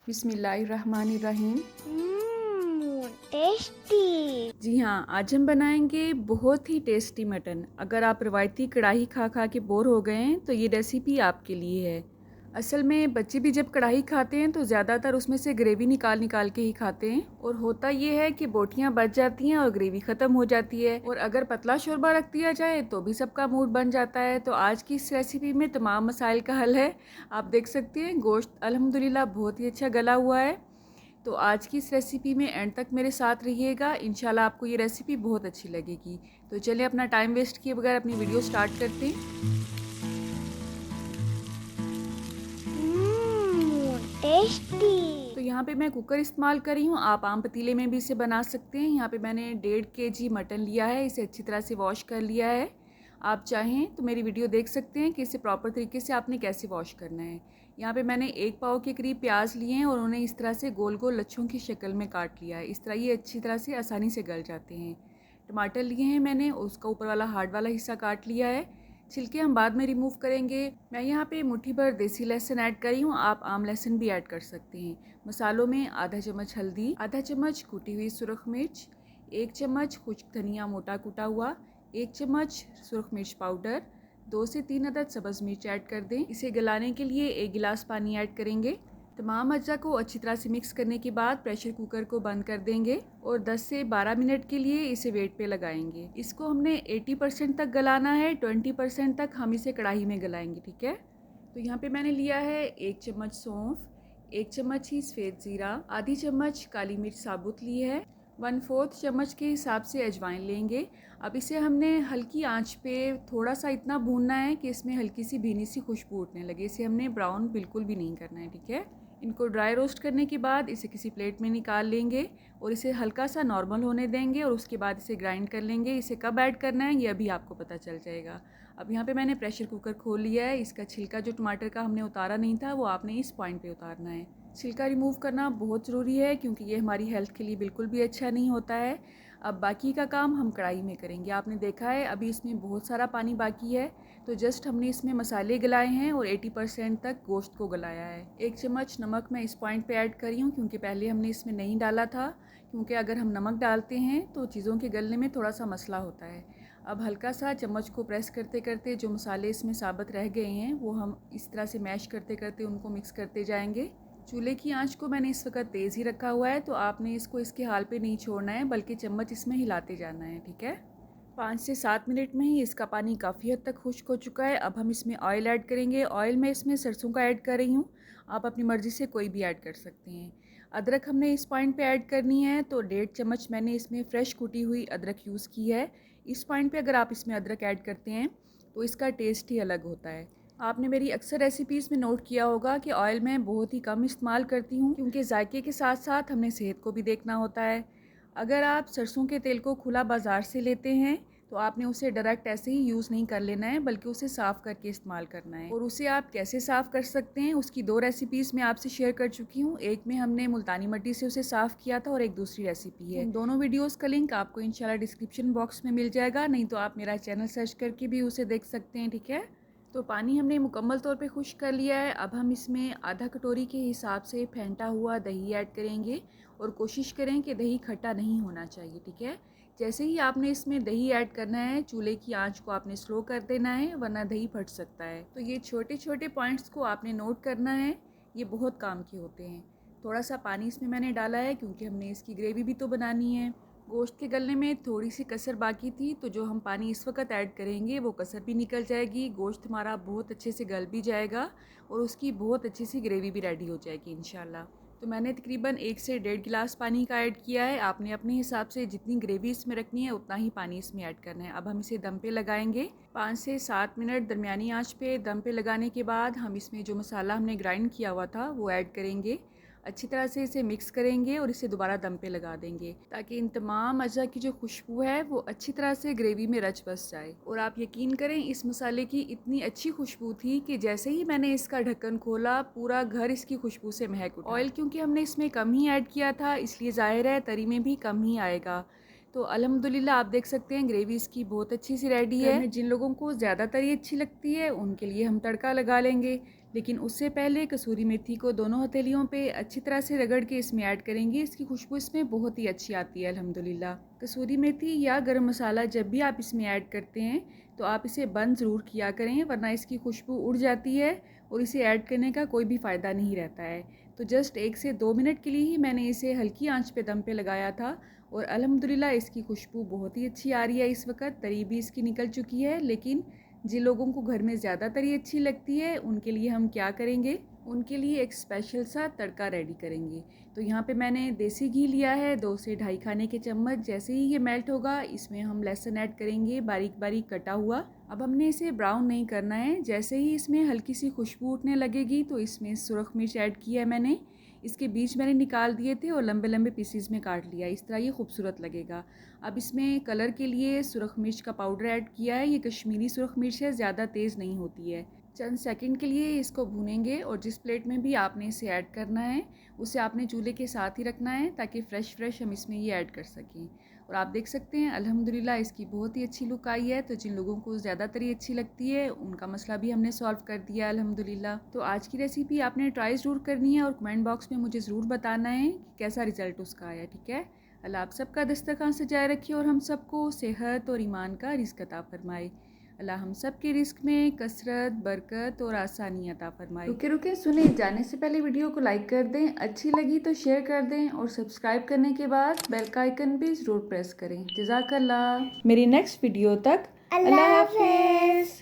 बिस्मिल्लाहिर्रहमानिर्रहीम। टेस्टी। जी हाँ, आज हम बनाएंगे बहुत ही टेस्टी मटन। अगर आप रवायती कढ़ाई खा खा के बोर हो गए हैं तो ये रेसिपी आपके लिए है। असल में बच्चे भी जब कढ़ाई खाते हैं तो ज़्यादातर उसमें से ग्रेवी निकाल निकाल के ही खाते हैं, और होता ये है कि बोटियाँ बच जाती हैं और ग्रेवी ख़त्म हो जाती है। और अगर पतला शोरबा रख दिया जाए तो भी सबका मूड बन जाता है। तो आज की इस रेसिपी में तमाम मसाइल का हल है। आप देख सकते हैं गोश्त अल्हम्दुलिल्लाह बहुत ही अच्छा गला हुआ है। तो आज की इस रेसिपी में एंड तक मेरे साथ रहिएगा, इंशाल्लाह आपको ये रेसिपी बहुत अच्छी लगेगी। तो चलिए अपना टाइम वेस्ट किए बगैर अपनी वीडियो स्टार्ट करते हैं। टेस्टी। तो यहाँ पे मैं कुकर इस्तेमाल कर रही हूँ, आप आम पतीले में भी इसे बना सकते हैं। यहाँ पे मैंने 1.5 kg मटन लिया है, इसे अच्छी तरह से वॉश कर लिया है। आप चाहें तो मेरी वीडियो देख सकते हैं कि इसे प्रॉपर तरीके से आपने कैसे वॉश करना है। यहाँ पे मैंने 1 पाव के करीब प्याज लिए हैं और उन्हें इस तरह से गोल गोल लच्छों की शक्ल में काट लिया है। इस तरह ये अच्छी तरह से आसानी से गल जाते हैं। टमाटर लिए हैं मैंने, उसका ऊपर वाला हार्ड वाला हिस्सा काट लिया है। छिलके हम बाद में रिमूव करेंगे। मैं यहाँ पे मुट्ठी भर देसी लहसुन ऐड कर रही हूँ, आप आम लहसुन भी ऐड कर सकते हैं। मसालों में आधा चम्मच हल्दी, आधा चम्मच कुटी हुई सुरख मिर्च, 1 चम्मच खुश्क धनिया मोटा कुटा हुआ, 1 चम्मच सुरख मिर्च पाउडर, 2 से 3 अदद सब्ज़ मिर्च ऐड कर दें। इसे गलाने के लिए 1 गिलास पानी ऐड करेंगे। तमाम अज्जा को अच्छी तरह से मिक्स करने के बाद प्रेशर कुकर को बंद कर देंगे और 10 से 12 मिनट के लिए इसे वेट पे लगाएंगे। इसको हमने 80% तक गलाना है, 20% तक हम इसे कढ़ाई में गलाएंगे, ठीक है। तो यहाँ पे मैंने लिया है 1 चम्मच सौंफ, 1 चम्मच ही सफ़ेद ज़ीरा, आधी चम्मच काली मिर्च साबुत ली है, 1/4 चम्मच के हिसाब से अजवाइन लेंगे। अब इसे हमने हल्की आंच पे थोड़ा सा इतना भूनना है कि इसमें हल्की सी भीनी सी खुशबू उठने लगे। इसे हमने ब्राउन बिल्कुल भी नहीं करना है, ठीक है। इनको ड्राई रोस्ट करने के बाद इसे किसी प्लेट में निकाल लेंगे और इसे हल्का सा नॉर्मल होने देंगे और उसके बाद इसे ग्राइंड कर लेंगे। इसे कब ऐड करना है ये अभी आपको पता चल जाएगा। अब यहाँ पे मैंने प्रेशर कुकर खोल लिया है। इसका छिलका जो टमाटर का हमने उतारा नहीं था वो आपने इस पॉइंट पे उतारना है। छिलका रिमूव करना बहुत ज़रूरी है क्योंकि ये हमारी हेल्थ के लिए बिल्कुल भी अच्छा नहीं होता है। अब बाकी का काम हम कढ़ाई में करेंगे। आपने देखा है अभी इसमें बहुत सारा पानी बाकी है, तो जस्ट हमने इसमें मसाले गलाए हैं और 80% तक गोश्त को गलाया है। 1 चम्मच नमक मैं इस पॉइंट पे ऐड कर रही हूँ क्योंकि पहले हमने इसमें नहीं डाला था, क्योंकि अगर हम नमक डालते हैं तो चीज़ों के गलने में थोड़ा सा मसला होता है। अब हल्का सा चम्मच को प्रेस करते करते जो मसाले इसमें साबुत रह गए हैं वो हम इस तरह से मैश करते करते उनको मिक्स करते जाएंगे। चूल्हे की आंच को मैंने इस वक्त तेज़ ही रखा हुआ है, तो आपने इसको इसके हाल पे नहीं छोड़ना है बल्कि चम्मच इसमें हिलाते जाना है, ठीक है। 5 से 7 मिनट में ही इसका पानी काफ़ी हद तक खुश्क हो चुका है। अब हम इसमें ऑयल ऐड करेंगे। ऑयल मैं इसमें सरसों का ऐड कर रही हूँ, आप अपनी मर्ज़ी से कोई भी ऐड कर सकते हैं। अदरक हमने इस पॉइंट पे ऐड करनी है, तो 1.5 चम्मच मैंने इसमें फ़्रेश कुटी हुई अदरक यूज़ की है। इस पॉइंट पे अगर आप इसमें अदरक ऐड करते हैं तो इसका टेस्ट ही अलग होता है। आपने मेरी अक्सर रेसिपीज़ में नोट किया होगा कि ऑयल मैं बहुत ही कम इस्तेमाल करती हूँ क्योंकि जायके के साथ साथ हमने सेहत को भी देखना होता है। अगर आप सरसों के तेल को खुला बाज़ार से लेते हैं तो आपने उसे डायरेक्ट ऐसे ही यूज़ नहीं कर लेना है बल्कि उसे साफ़ करके इस्तेमाल करना है। और उसे आप कैसे साफ़ कर सकते हैं उसकी 2 रेसिपीज़ मैं आपसे शेयर कर चुकी हूँ। एक में हमने मुल्तानी मिट्टी से उसे साफ़ किया था और एक दूसरी रेसिपी है। दोनों वीडियोज़ का लिंक आपको इंशाल्लाह डिस्क्रिप्शन बॉक्स में मिल जाएगा, नहीं तो आप मेरा चैनल सर्च करके भी उसे देख सकते हैं, ठीक है। तो पानी हमने मुकम्मल तौर पे खुश्क कर लिया है। अब हम इसमें आधा कटोरी के हिसाब से फेंटा हुआ दही ऐड करेंगे और कोशिश करें कि दही खट्टा नहीं होना चाहिए, ठीक है। जैसे ही आपने इसमें दही ऐड करना है चूल्हे की आंच को आपने स्लो कर देना है वरना दही फट सकता है। तो ये छोटे छोटे पॉइंट्स को आपने नोट करना है, ये बहुत काम के होते हैं। थोड़ा सा पानी इसमें मैंने डाला है क्योंकि हमने इसकी ग्रेवी भी तो बनानी है। गोश्त के गलने में थोड़ी सी कसर बाकी थी, तो जो हम पानी इस वक्त ऐड करेंगे वो कसर भी निकल जाएगी, गोश्त हमारा बहुत अच्छे से गल भी जाएगा और उसकी बहुत अच्छी सी ग्रेवी भी रेडी हो जाएगी इंशाल्लाह। तो मैंने तकरीबन 1 से 1.5 गिलास पानी का ऐड किया है। आपने अपने हिसाब से जितनी ग्रेवी इसमें रखनी है उतना ही पानी इसमें ऐड करना है। अब हम इसे दम पे लगाएंगे 5 से 7 मिनट दरमियानी आंच पे। दम पे लगाने के बाद हम इसमें जो मसाला हमने ग्राइंड किया हुआ था वो ऐड करेंगे। अच्छी तरह से इसे मिक्स करेंगे और इसे दोबारा दम पे लगा देंगे ताकि इन तमाम अज़ा की जो खुशबू है वो अच्छी तरह से ग्रेवी में रच बस जाए। और आप यकीन करें इस मसाले की इतनी अच्छी खुशबू थी कि जैसे ही मैंने इसका ढक्कन खोला पूरा घर इसकी खुशबू से महक उठा। ऑयल क्योंकि हमने इसमें कम ही ऐड किया था इसलिए ज़ाहिर है तरी में भी कम ही आएगा। तो अल्हम्दुलिल्लाह आप देख सकते हैं ग्रेवी इसकी बहुत अच्छी सी रेडी है। जिन लोगों को ज़्यादा तरी अच्छी लगती है उनके लिए हम तड़का लगा लेंगे, लेकिन उससे पहले कसूरी मेथी को दोनों हथेलियों पे अच्छी तरह से रगड़ के इसमें ऐड करेंगे। इसकी खुशबू इसमें बहुत ही अच्छी आती है अल्हम्दुलिल्लाह। कसूरी मेथी या गरम मसाला जब भी आप इसमें ऐड करते हैं तो आप इसे बंद ज़रूर किया करें, वरना इसकी खुशबू उड़ जाती है और इसे ऐड करने का कोई भी फ़ायदा नहीं रहता है। तो जस्ट 1 से 2 मिनट के लिए ही मैंने इसे हल्की आंच पे दम पे लगाया था और अल्हम्दुलिल्लाह इसकी खुशबू बहुत ही अच्छी आ रही है। इस वक्त तरी भी इसकी निकल चुकी है, लेकिन जिन लोगों को घर में ज़्यादा तरी अच्छी लगती है उनके लिए हम क्या करेंगे, उनके लिए एक स्पेशल सा तड़का रेडी करेंगे। तो यहाँ पे मैंने देसी घी लिया है 2 से ढाई खाने के चम्मच। जैसे ही ये मेल्ट होगा इसमें हम लहसुन ऐड करेंगे बारीक बारीक कटा हुआ। अब हमने इसे ब्राउन नहीं करना है। जैसे ही इसमें हल्की सी खुशबू उठने लगेगी तो इसमें सुरख मिर्च ऐड किया है मैंने। इसके बीज मैंने निकाल दिए थे और लंबे लंबे पीसीज में काट लिया। इस तरह ये खूबसूरत लगेगा। अब इसमें कलर के लिए सुरख मिर्च का पाउडर ऐड किया है। ये कश्मीरी सुरख मिर्च है, ज़्यादा तेज़ नहीं होती है। चंद सेकंड के लिए इसको भूनेंगे और जिस प्लेट में भी आपने इसे ऐड करना है उसे आपने चूल्हे के साथ ही रखना है ताकि फ़्रेश हम इसमें ये ऐड कर सकें। और आप देख सकते हैं अल्हम्दुलिल्लाह इसकी बहुत ही अच्छी लुक आई है। तो जिन लोगों को ज़्यादा तरी अच्छी लगती है उनका मसला भी हमने सॉल्व कर दिया अल्हम्दुलिल्लाह। तो आज की रेसिपी आपने ट्राई ज़रूर करनी है और कमेंट बॉक्स में मुझे ज़रूर बताना है कि कैसा रिज़ल्ट उसका आया। ठीक है, अल्लाह आप सबका दस्तरखान सजाए रखे और हम सबको सेहत और ईमान का रिज़्क अता फरमाए। अल्लाह हम सब के रिस्क में कसरत, बरकत और आसानी अता फरमाए। रुके रुके सुने, जाने से पहले वीडियो को लाइक कर दें, अच्छी लगी तो शेयर कर दें और सब्सक्राइब करने के बाद बेल का आइकन भी ज़रूर प्रेस करें। जज़ाकल्लाह। मेरी नेक्स्ट वीडियो तक अल्लाह हाफिज़।